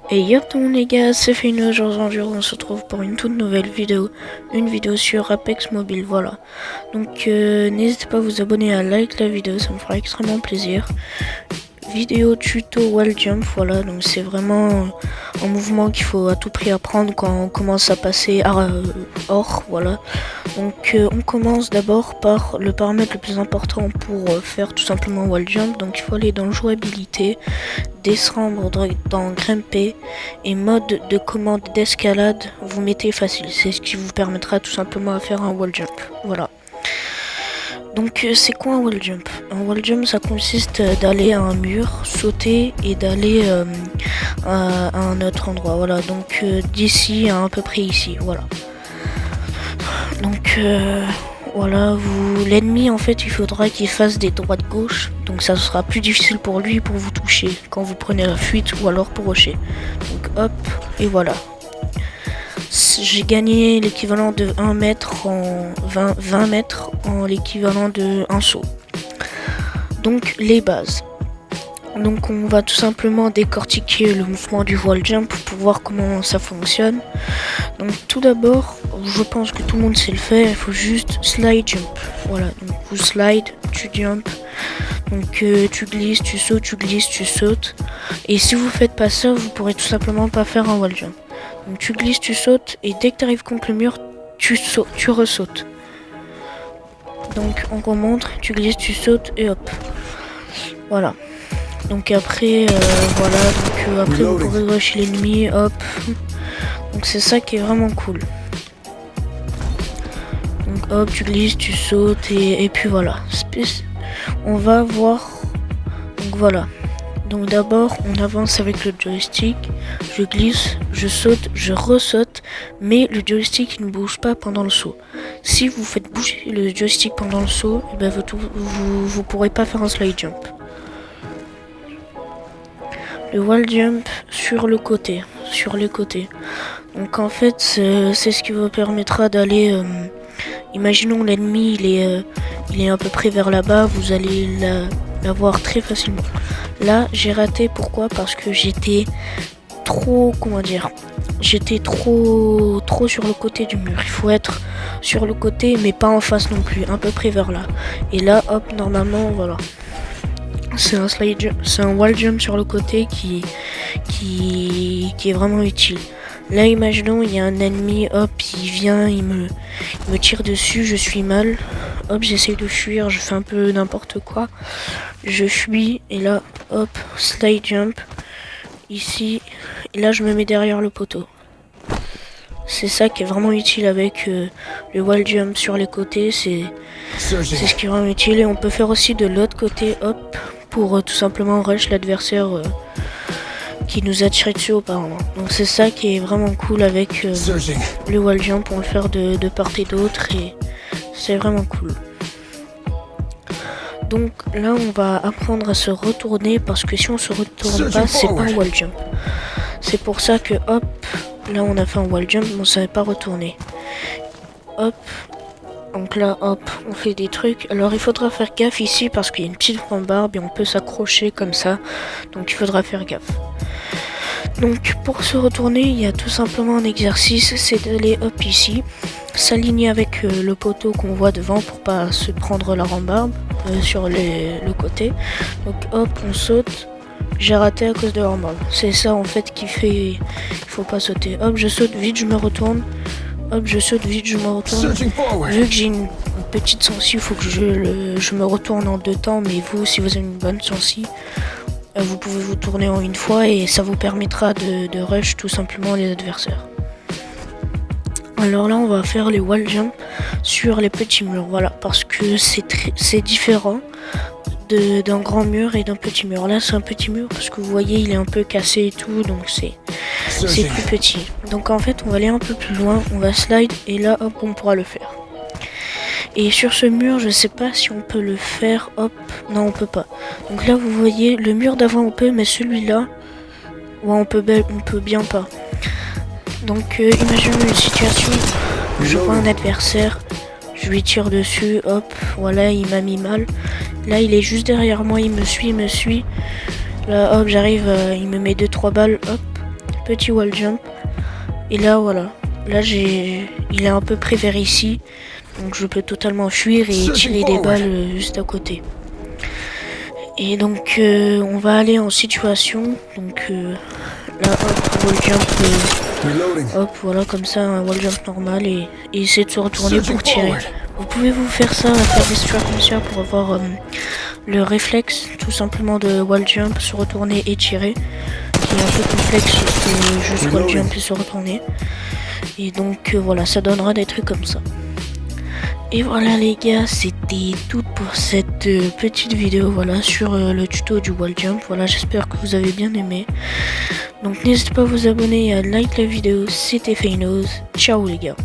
Et yo tout le monde les gars, c'est Fino, aujourd'hui on se retrouve pour une toute nouvelle vidéo, une vidéo sur Apex Mobile, voilà. Donc n'hésitez pas à vous abonner, à like la vidéo, ça me fera extrêmement plaisir. Vidéo tuto wall jump, voilà, donc c'est vraiment un mouvement qu'il faut à tout prix apprendre quand on commence à passer hors, voilà. Donc on commence d'abord par le paramètre le plus important pour faire tout simplement wall jump, donc il faut aller dans jouabilité, descendre dans grimper et mode de commande d'escalade, vous mettez facile, c'est ce qui vous permettra tout simplement à faire un wall jump, voilà. Donc c'est quoi un wall jump? Un wall jump ça consiste d'aller à un mur, sauter et d'aller à un autre endroit. Voilà, donc d'ici à peu près ici, voilà. Donc voilà, l'ennemi en fait il faudra qu'il fasse des droites gauche. Donc ça sera plus difficile pour lui pour vous toucher quand vous prenez la fuite ou alors pour rusher. Donc hop, et voilà. J'ai gagné l'équivalent de 1 mètre en 20 mètres en l'équivalent de un saut. Donc les bases. Donc on va tout simplement décortiquer le mouvement du wall jump pour voir comment ça fonctionne. Donc tout d'abord, je pense que tout le monde sait le faire, il faut juste slide jump. Voilà, donc vous slide, tu jump. Donc tu glisses, tu sautes, tu glisses, tu sautes. Et si vous faites pas ça, vous pourrez tout simplement pas faire un wall jump. Donc tu glisses, tu sautes, et dès que tu arrives contre le mur, tu ressautes. Donc on remonte, tu glisses, tu sautes, et hop. Voilà. Donc après, voilà, donc après vous pourrez rusher l'ennemi, hop. Donc c'est ça qui est vraiment cool. Donc hop, tu glisses, tu sautes, et puis voilà. On va voir, donc voilà. Donc d'abord, on avance avec le joystick, je glisse, je saute, je ressaute, mais le joystick ne bouge pas pendant le saut. Si vous faites bouger le joystick pendant le saut, et ben vous pourrez pas faire un slide jump. Le wall jump sur le côté, sur les côtés. Donc en fait, c'est ce qui vous permettra d'aller... imaginons l'ennemi, il est à peu près vers là-bas, vous allez l'avoir très facilement. Là, j'ai raté, pourquoi? Parce que j'étais trop, comment dire, j'étais trop sur le côté du mur. Il faut être sur le côté, mais pas en face non plus, à peu près vers là. Et là, hop, normalement, voilà. C'est un slide jump, c'est un wall jump sur le côté qui est vraiment utile. Là, imaginons, il y a un ennemi, hop, il vient, il me tire dessus, je suis mal. Hop, j'essaie de fuir, je fais un peu n'importe quoi. Je fuis, et là, hop, slide jump. Ici, et là, je me mets derrière le poteau. C'est ça qui est vraiment utile avec le wall jump sur les côtés, c'est ce qui est vraiment utile. Et on peut faire aussi de l'autre côté, hop, pour tout simplement rush l'adversaire qui nous a tiré dessus auparavant. Donc c'est ça qui est vraiment cool avec le wall jump, on peut le faire de part et d'autre et c'est vraiment cool. Donc là on va apprendre à se retourner parce que si on se retourne pas, c'est pas un wall jump. C'est pour ça que hop, là on a fait un wall jump mais on savait pas retourner. Hop. Donc là, hop, on fait des trucs. Alors il faudra faire gaffe ici parce qu'il y a une petite rambarde et on peut s'accrocher comme ça. Donc il faudra faire gaffe. Donc pour se retourner, il y a tout simplement un exercice, c'est d'aller hop ici, s'aligner avec le poteau qu'on voit devant pour pas se prendre la rambarde sur le côté. Donc hop, on saute. J'ai raté à cause de la rambarde. C'est ça en fait qui fait, il faut pas sauter. Hop, je saute vite, je me retourne. Hop, je saute vite, je me retourne. Vu que j'ai une petite sensi, il faut que je me retourne en 2 temps. Mais vous, si vous avez une bonne sensi, vous pouvez vous tourner en une fois et ça vous permettra de rush tout simplement les adversaires. Alors là, on va faire les wall jump sur les petits murs. Voilà, parce que c'est différent d'un grand mur et d'un petit mur. Là, c'est un petit mur parce que vous voyez, il est un peu cassé et tout, donc c'est plus petit. Donc en fait, on va aller un peu plus loin, on va slide et là, hop, on pourra le faire. Et sur ce mur, je sais pas si on peut le faire, hop, non, on peut pas. Donc là, vous voyez, le mur d'avant, on peut, mais celui-là, ouais, on peut bien pas. Donc, imaginons une situation, je vois un adversaire, je lui tire dessus, hop, voilà, il m'a mis mal. Là, il est juste derrière moi, il me suit. Là, hop, j'arrive, il me met 2-3 balles, hop. petit wall jump. Et là voilà, là il est un peu près vers ici, donc je peux totalement fuir et tirer des balles juste à côté. Et donc on va aller en situation, donc là hop, wall jump, hop voilà comme ça, un wall jump normal et essayer de se retourner pour tirer. Vous pouvez vous faire ça, faire des situations comme ça pour avoir le réflexe tout simplement de wall jump, se retourner et tirer, qui est un peu complexe que juste wall jump et se retourner. Et donc voilà, ça donnera des trucs comme ça. Et voilà les gars, c'était tout pour cette petite vidéo voilà sur le tuto du wall jump. Voilà, j'espère que vous avez bien aimé. Donc n'hésitez pas à vous abonner et à like la vidéo. C'était Fainos. Ciao les gars.